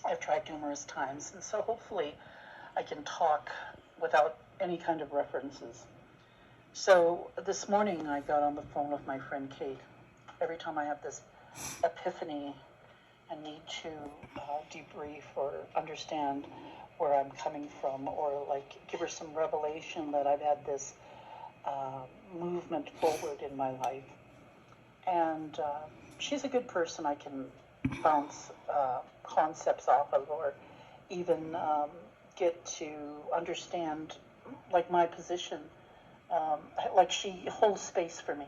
I've tried numerous times, and so hopefully I can talk without any kind of references. So this morning I got on the phone with my friend Kate. Every time I have this epiphany and need to debrief or understand where I'm coming from, or like give her some revelation that I've had this movement forward in my life. And she's a good person I can bounce concepts off of, or even get to understand like my position. Like she holds space for me,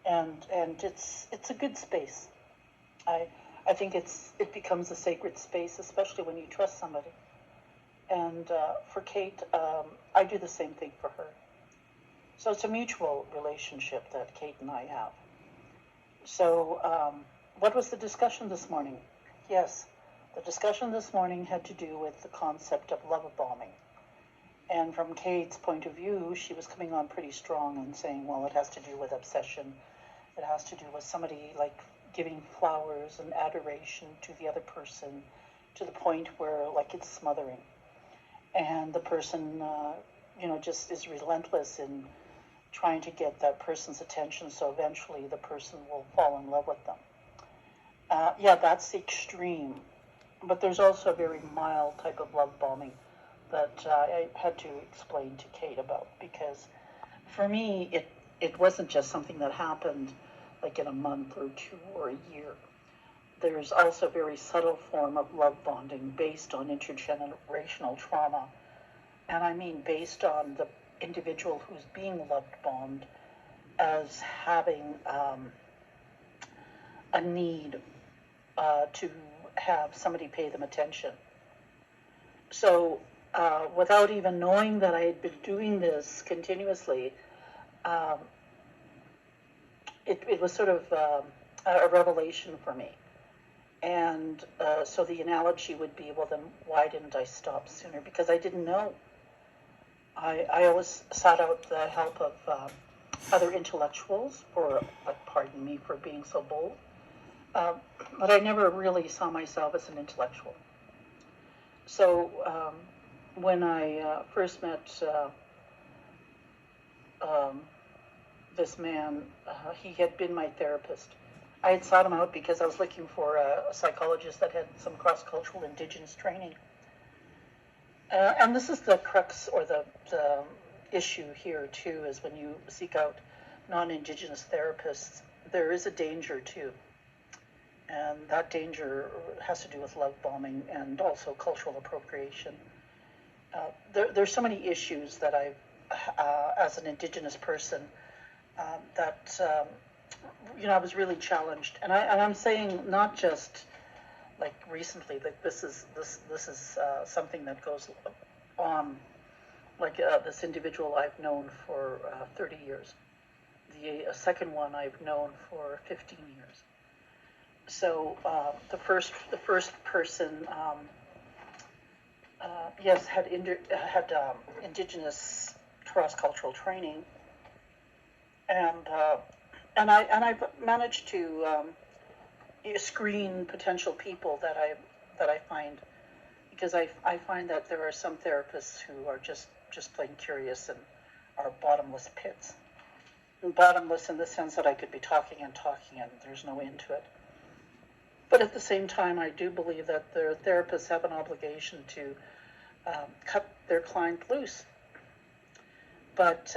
and it's a good space. I think it becomes a sacred space, especially when you trust somebody. And for Kate, I do the same thing for her. So it's a mutual relationship that Kate and I have. So what was the discussion this morning? Yes, the discussion this morning had to do with the concept of love bombing. And from Kate's point of view, she was coming on pretty strong and saying, well, it has to do with obsession. It has to do with somebody like giving flowers and adoration to the other person to the point where like it's smothering. And the person, just is relentless in trying to get that person's attention, so eventually the person will fall in love with them. That's the extreme. But there's also a very mild type of love bombing that I had to explain to Kate about, because for me, it wasn't just something that happened like in a month or two or a year. There's also a very subtle form of love bonding based on intergenerational trauma. And I mean based on the individual who's being love bombed as having a need to have somebody pay them attention. So without even knowing that I had been doing this continuously, it was sort of a revelation for me. And so the analogy would be, well, then why didn't I stop sooner? Because I didn't know. I always sought out the help of other intellectuals, or, pardon me for being so bold, but I never really saw myself as an intellectual. So when I first met this man, he had been my therapist. I had sought him out because I was looking for a psychologist that had some cross-cultural Indigenous training. And this is the crux, or the issue here too, is when you seek out non-Indigenous therapists, there is a danger too. And that danger has to do with love bombing and also cultural appropriation. There's so many issues that I've, as an Indigenous person, that I was really challenged. And I'm saying not just like recently, like this is something that goes on. Like this individual I've known for 30 years. The second one I've known for 15 years. So the first person, yes, had Indigenous cross-cultural training, and I've managed to screen potential people that I find, because I find that there are some therapists who are just plain curious and are bottomless pits. And bottomless in the sense that I could be talking and there's no end to it. But at the same time, I do believe that their therapists have an obligation to cut their client loose. But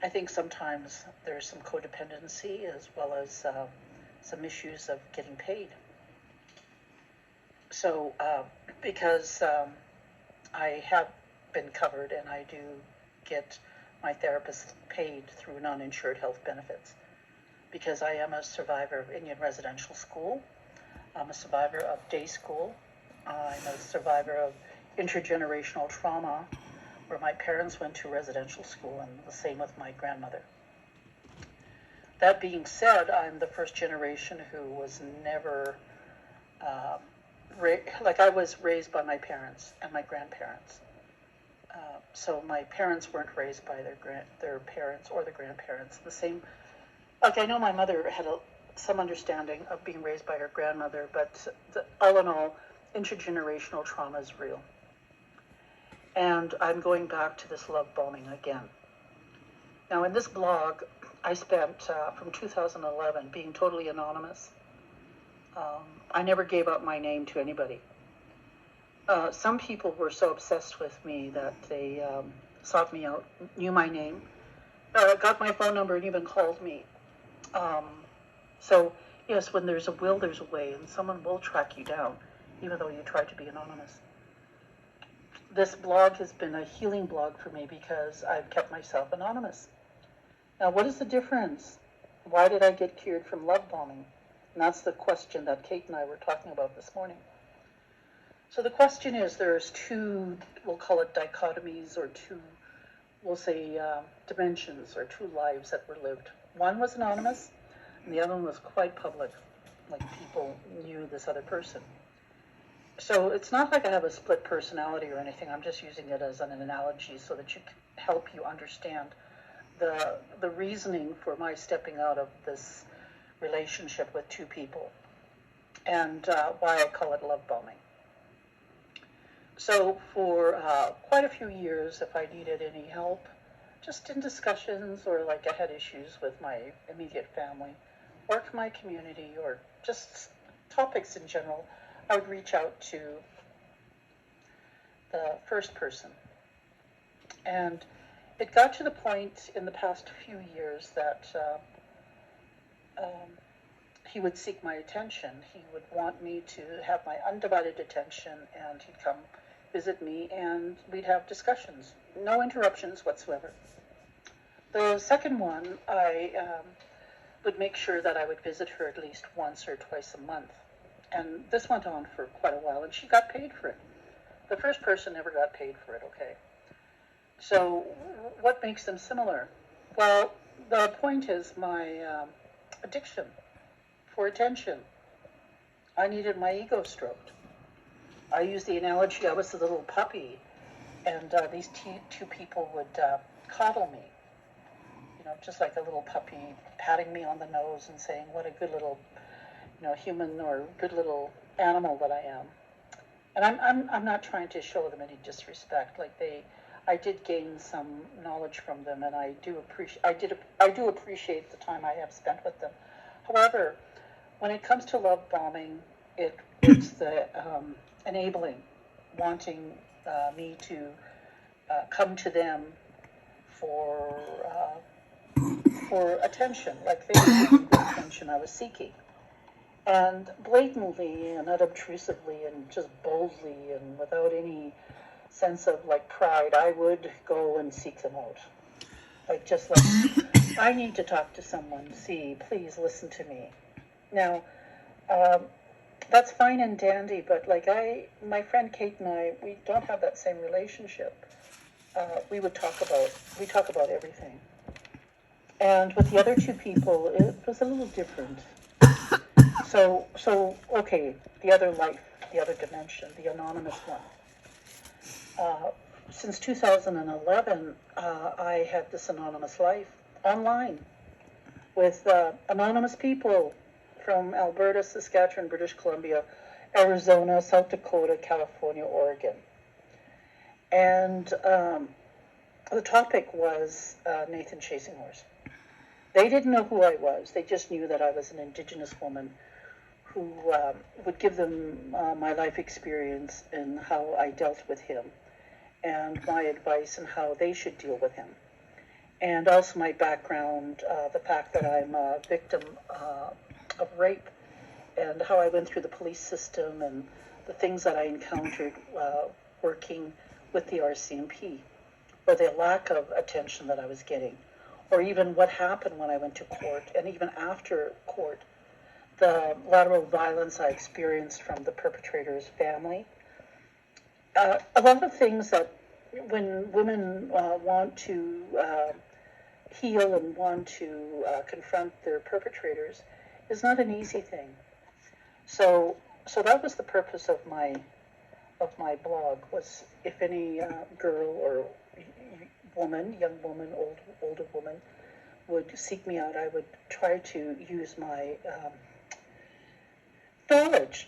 I think sometimes there's some codependency, as well as some issues of getting paid. So because I have been covered, and I do get my therapist paid through non-insured health benefits, because I am a survivor of Indian residential school. I'm a survivor of day school. I'm a survivor of intergenerational trauma, where my parents went to residential school, and the same with my grandmother. That being said, I'm the first generation who was never, I was raised by my parents and my grandparents. So my parents weren't raised by their parents or their grandparents. The same, like I know my mother had some understanding of being raised by her grandmother, but all in all, intergenerational trauma is real. And I'm going back to this love bombing again. Now, in this blog, I spent from 2011 being totally anonymous. I never gave up my name to anybody. Some people were so obsessed with me that they sought me out, knew my name, got my phone number, and even called me. So, yes, when there's a will, there's a way, and someone will track you down, even though you try to be anonymous. This blog has been a healing blog for me because I've kept myself anonymous. Now, what is the difference? Why did I get cured from love bombing? And that's the question that Kate and I were talking about this morning. So the question is, there's two, we'll call it dichotomies, or two, we'll say dimensions, or two lives that were lived. One was anonymous, and the other one was quite public, like people knew this other person. So it's not like I have a split personality or anything. I'm just using it as an analogy so that you can help you understand the reasoning for my stepping out of this relationship with two people, and why I call it love bombing. So for quite a few years, if I needed any help, just in discussions, or like I had issues with my immediate family, or my community, or just topics in general, I would reach out to the first person. And it got to the point in the past few years that he would seek my attention. He would want me to have my undivided attention, and he'd come visit me, and we'd have discussions. No interruptions whatsoever. The second one, I would make sure that I would visit her at least once or twice a month. And this went on for quite a while, and she got paid for it. The first person never got paid for it, okay? So what makes them similar? Well, the point is my addiction for attention. I needed my ego stroked. I use the analogy, I was a little puppy, and these two people would coddle me. You know, just like a little puppy, patting me on the nose and saying, what a good little, human or good little animal that I am. And I'm not trying to show them any disrespect. Like I did gain some knowledge from them, and I do appreciate the time I have spent with them. However, when it comes to love bombing, it's the enabling, wanting me to come to them for attention, like they were giving the attention I was seeking. And blatantly and unobtrusively and just boldly and without any sense of like pride, I would go and seek them out. Like just like, I need to talk to someone, please listen to me. Now, that's fine and dandy, but like my friend Kate and I, we don't have that same relationship. We talk about everything. And with the other two people, it was a little different. So okay, the other life, the other dimension, the anonymous one. Since 2011, I had this anonymous life online with anonymous people from Alberta, Saskatchewan, British Columbia, Arizona, South Dakota, California, Oregon. And the topic was Nathan Chasing Horse. They didn't know who I was. They just knew that I was an Indigenous woman who would give them my life experience and how I dealt with him, and my advice on how they should deal with him. And also my background, the fact that I'm a victim of rape, and how I went through the police system, and the things that I encountered working with the RCMP, or the lack of attention that I was getting, or even what happened when I went to court, and even after court, the lateral violence I experienced from the perpetrator's family. A lot of things that when women want to heal and want to confront their perpetrators is not an easy thing. So that was the purpose of my blog, was if any girl or woman, young woman, older woman, would seek me out, I would try to use my knowledge.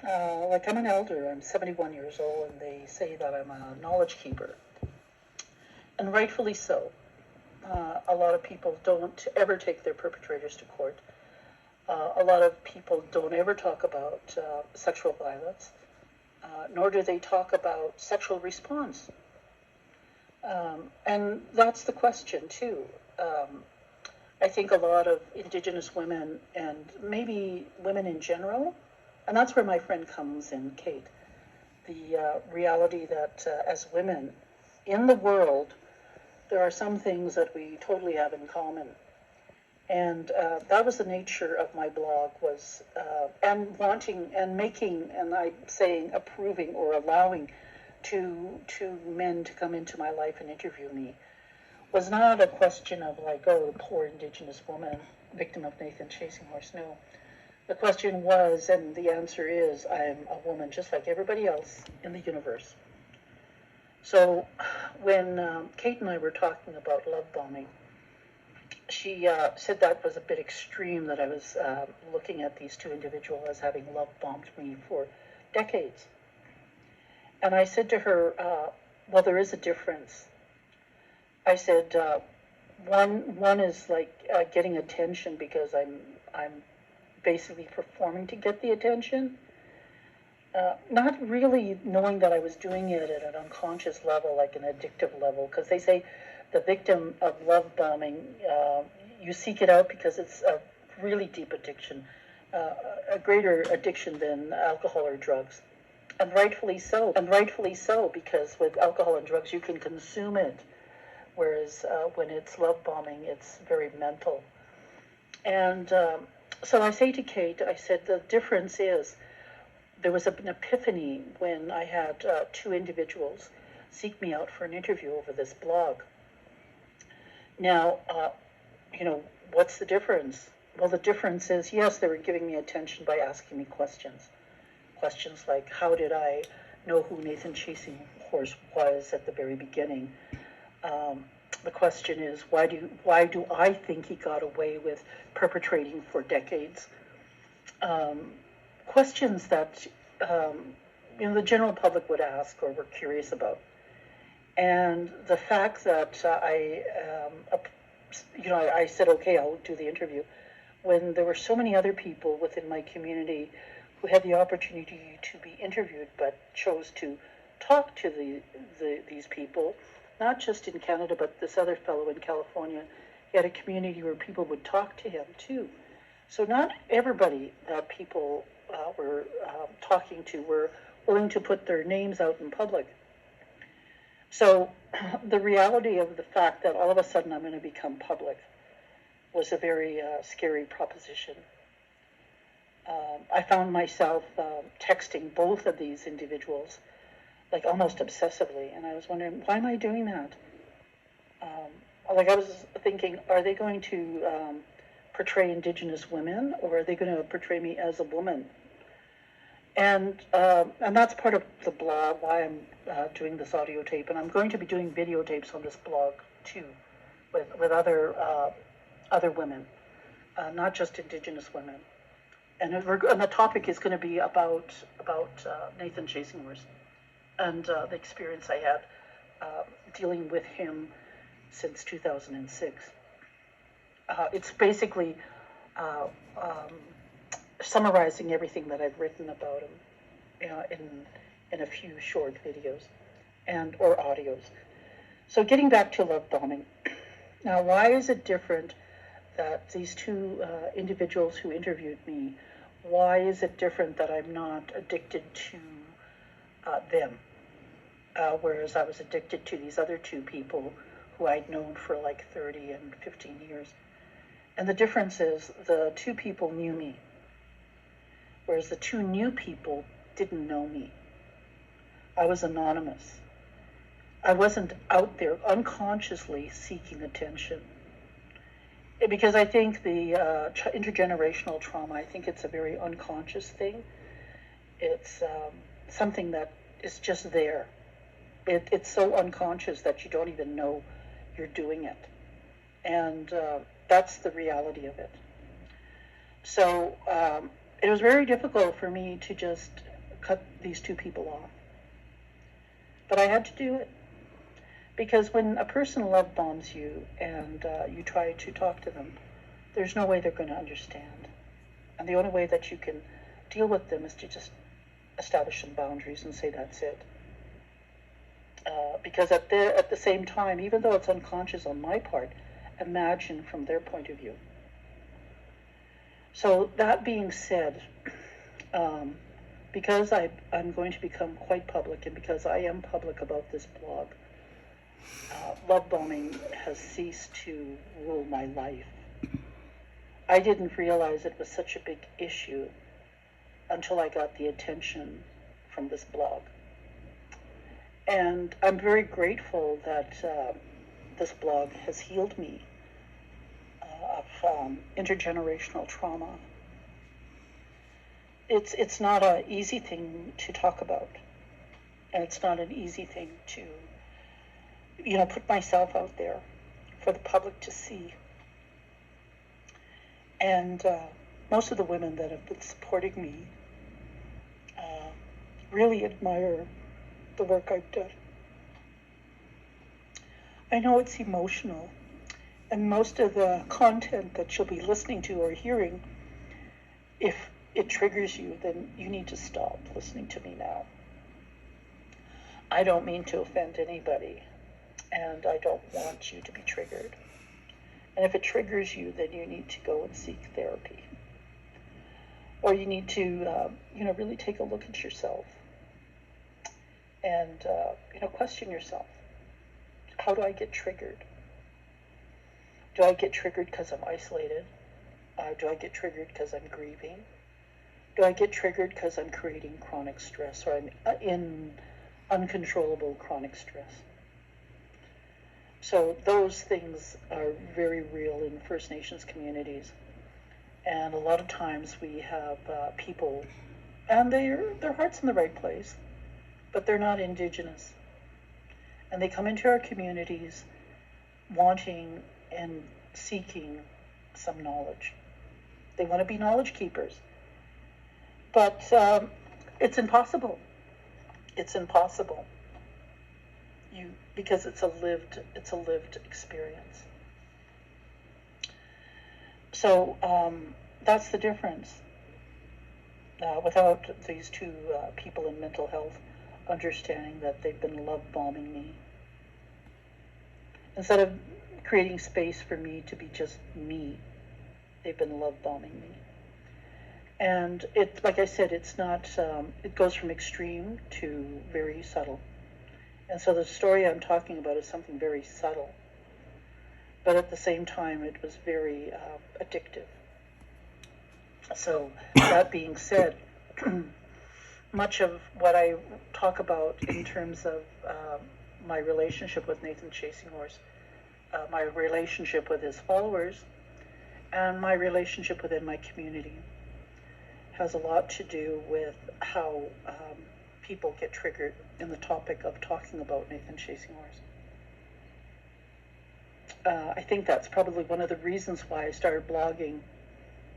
Like I'm an elder, I'm 71 years old, and they say that I'm a knowledge keeper. And rightfully so. A lot of people don't ever take their perpetrators to court. A lot of people don't ever talk about sexual violence, nor do they talk about sexual response. And that's the question, too. I think a lot of Indigenous women, and maybe women in general, and that's where my friend comes in, Kate, the reality that as women in the world, there are some things that we totally have in common. And that was the nature of my blog, was and wanting and making, and I'm saying approving or allowing to men to come into my life and interview me, was not a question of like, oh, the poor Indigenous woman, victim of Nathan chasing horse. No. The question was, and the answer is, I'm a woman just like everybody else in the universe. So when Kate and I were talking about love bombing, she said that was a bit extreme, that I was looking at these two individuals as having love bombed me for decades. And I said to her, well, there is a difference. I said, one is like getting attention because I'm basically performing to get the attention. Not really knowing that I was doing it at an unconscious level, like an addictive level, because they say the victim of love bombing, you seek it out because it's a really deep addiction, a greater addiction than alcohol or drugs. And rightfully so, because with alcohol and drugs, you can consume it, whereas when it's love bombing, it's very mental. And so I say to Kate, I said, the difference is, there was an epiphany when I had two individuals seek me out for an interview over this blog. Now, what's the difference? Well, the difference is, yes, they were giving me attention by asking me questions. Questions like, how did I know who Nathan Chasing Horse was at the very beginning? The question is, why do I think he got away with perpetrating for decades? Questions that the general public would ask or were curious about. And the fact that I said, okay, I'll do the interview, when there were so many other people within my community who had the opportunity to be interviewed but chose to talk to these people, not just in Canada, but this other fellow in California. He had a community where people would talk to him too. So not everybody that people were talking to were willing to put their names out in public. So the reality of the fact that all of a sudden I'm going to become public was a very scary proposition. I found myself texting both of these individuals, like almost obsessively, and I was wondering, why am I doing that? I was thinking, are they going to portray Indigenous women, or are they going to portray me as a woman? And that's part of the blog, why I'm doing this audio tape, and I'm going to be doing videotapes on this blog too, with other women, not just Indigenous women. And the topic is going to be about Nathan Chasing Horse and the experience I had dealing with him since 2006. It's basically summarizing everything that I've written about him in a few short videos or audios. So getting back to love bombing. Now, why is it different that these two individuals who interviewed me, why is it different that I'm not addicted to them, whereas I was addicted to these other two people who I'd known for like 30 and 15 years? And the difference is the two people knew me, whereas the two new people didn't know me. I was anonymous. I wasn't out there unconsciously seeking attention. Because I think the intergenerational trauma, I think it's a very unconscious thing. It's something that is just there. It's so unconscious that you don't even know you're doing it. And that's the reality of it. So it was very difficult for me to just cut these two people off. But I had to do it. Because when a person love bombs you and you try to talk to them, there's no way they're going to understand. And the only way that you can deal with them is to just establish some boundaries and say that's it. Because at the same time, even though it's unconscious on my part, imagine from their point of view. So that being said, because I'm going to become quite public, and because I am public about this blog, love bombing has ceased to rule my life. I didn't realize it was such a big issue until I got the attention from this blog. And I'm very grateful that this blog has healed me of intergenerational trauma. It's not an easy thing to talk about, and it's not an easy thing to, put myself out there for the public to see. And most of the women that have been supporting me really admire the work I've done. I know it's emotional, and most of the content that you'll be listening to or hearing, if it triggers you, then you need to stop listening to me now. I don't mean to offend anybody, and I don't want you to be triggered. And if it triggers you, then you need to go and seek therapy. Or you need to, really take a look at yourself and, question yourself. How do I get triggered? Do I get triggered because I'm isolated? Do I get triggered because I'm grieving? Do I get triggered because I'm creating chronic stress, or I'm in uncontrollable chronic stress? So those things are very real in First Nations communities. And a lot of times we have people, and their heart's in the right place, but they're not Indigenous. And they come into our communities wanting and seeking some knowledge. They want to be knowledge keepers. But it's impossible. It's impossible. Because it's a lived experience. So that's the difference. Without these two people in mental health understanding that they've been love bombing me, instead of creating space for me to be just me, they've been love bombing me. And it, like I said, it's not. It goes from extreme to very subtle. And so the story I'm talking about is something very subtle, but at the same time, it was very addictive. So that being said, much of what I talk about in terms of my relationship with Nathan Chasing Horse, my relationship with his followers, and my relationship within my community has a lot to do with how people get triggered in the topic of talking about Nathan Chasing Horse. I think that's probably one of the reasons why I started blogging,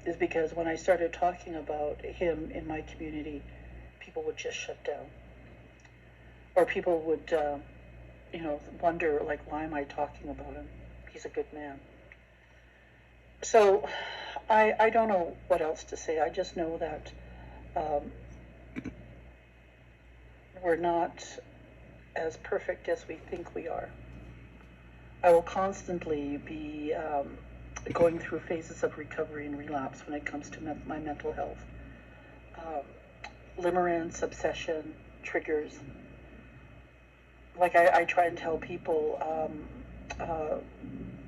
is because when I started talking about him in my community, people would just shut down. Or people would, wonder, like, why am I talking about him? He's a good man. So I don't know what else to say. I just know that we're not as perfect as we think we are. I will constantly be going through phases of recovery and relapse when it comes to my mental health. Limerence, obsession, triggers. Like I try and tell people,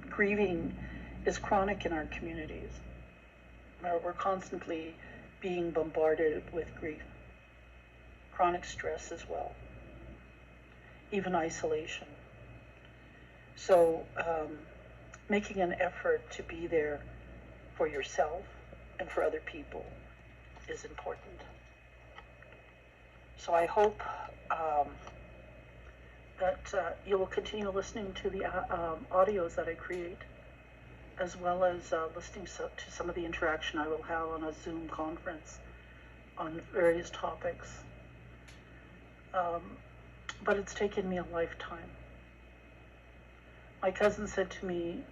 grieving is chronic in our communities. We're constantly being bombarded with grief. Chronic stress as well. Even isolation. So making an effort to be there for yourself and for other people is important. So I hope that you will continue listening to the audios that I create. as well as listening to some of the interaction I will have on a Zoom conference on various topics. But it's taken me a lifetime. My cousin said to me,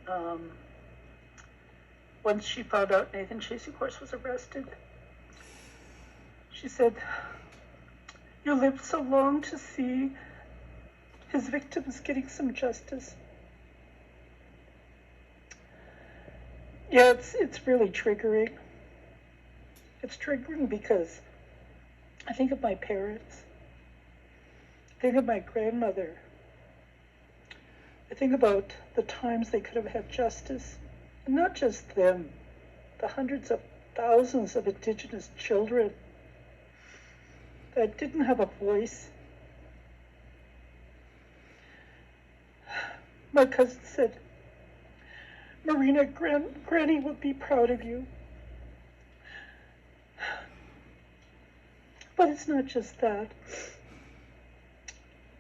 once she found out Nathan Chasey Horse was arrested, she said, "You lived so long to see his victims getting some justice." Yeah, it's really triggering. It's triggering because I think of my parents. I think of my grandmother. I think about the times they could have had justice. And not just them, the hundreds of thousands of Indigenous children that didn't have a voice. My cousin said, "Marina, Granny would be proud of you." But it's not just that.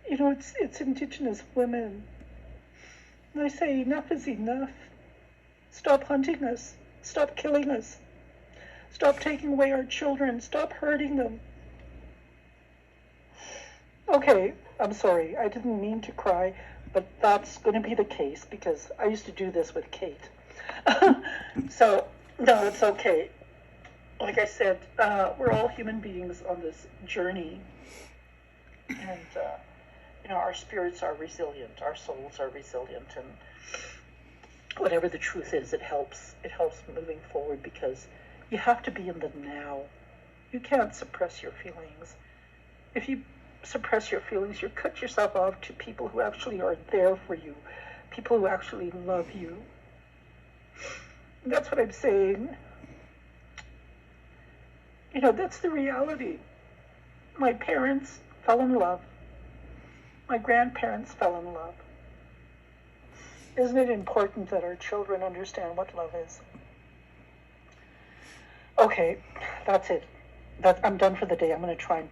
You know, it's Indigenous women. And I say, enough is enough. Stop hunting us. Stop killing us. Stop taking away our children. Stop hurting them. Okay, I'm sorry. I didn't mean to cry, but that's going to be the case because I used to do this with Kate. So, no, it's okay. Like I said, we're all human beings on this journey. And, you know, our spirits are resilient. Our souls are resilient. And whatever the truth is, it helps moving forward because you have to be in the now. You can't suppress your feelings. If you suppress your feelings, you cut yourself off to people who actually are there for you, people who actually love you. That's what I'm saying. You know, that's the reality. My parents fell in love. My grandparents fell in love. Isn't it important that our children understand what love is? Okay, that's it. I'm done for the day. I'm going to try and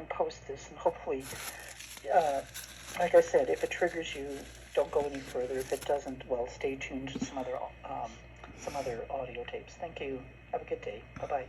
post this, and hopefully, like I said, if it triggers you, don't go any further. If it doesn't, well, stay tuned to some other audio tapes. Thank you. Have a good day. Bye-bye.